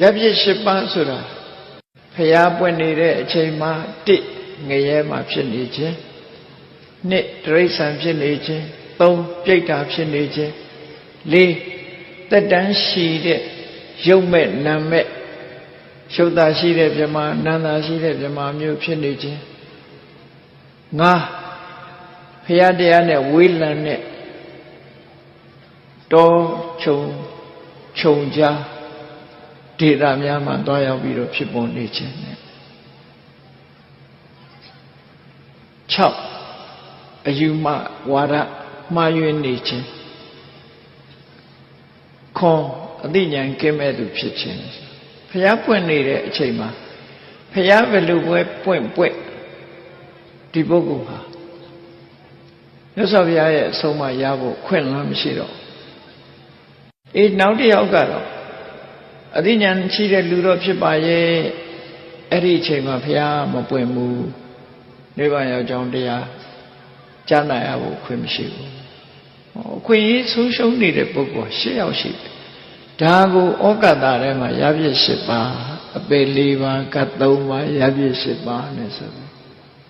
ရပ်ပြစ်၈ပါးဆိုတာဖျားပွင့်နေတဲ့အချိန်မှာတစ်ငရဲမှာဖြစ်နေခြင်းနှစ်တိရစ္ဆာန်ဖြစ်နေခြင်းသုံးပြိတ္တာဖြစ်နေခြင်းလေးတက်တန်းရှိတဲ့ရုပ်မဲ့နာမဲ့ရှုပ်တာရှိတဲ့ဗြဟ္မာနန္တာရှိတဲ့ဗြဟ္မာမျိုးဖြစ်နေခြင်းငါဖျားတရားနဲ့ဝေးလံတဲ့တောခြုံကြားဒေသများမှာတွားရောက်ပြီးတော့ဖြစ်ပေါ်နေခြင်းနဲ့6အယူမဝါဒမှားယွင်းနေခြင်းခွန်အသိဉာဏ်ကင်းမဲ့သူဖြစ်ခြင်းဖျားပွင့်နေတဲ့အချိန်မှာဖျားဘယ်လိုပဲပွင့်ဒီပုဂ္ဂိုလ်ဟာမြတ်စွာဘုရားရဲ့အဆုံးအမရဖို့ခွင့်လန်းမရှိတော့နောက်တစ်ယောက်ကတော့အသိဉာဏ်ရှိတဲ့လူတော့ဖြစ်ပါရဲ့အဲ့ဒီအချိန်မှာဘုရားမပွင့်ဘူးနိဗ္ဗာန်ရောက်ကြောင်းတရားကြားနာရဖို့ခွင့်မရှိဘူးခွင့်ရေးဆုံးရှုံးနေတဲ့ပုဂ္ဂိုလ်၈ယောက်ရှိတယ်ဒါကိုဩကတထဲမှာရပြည့်၈ပါးအပေ၄ပါးကတ်၃ပါးရပြည့်၈ပါးနဲ့ဆို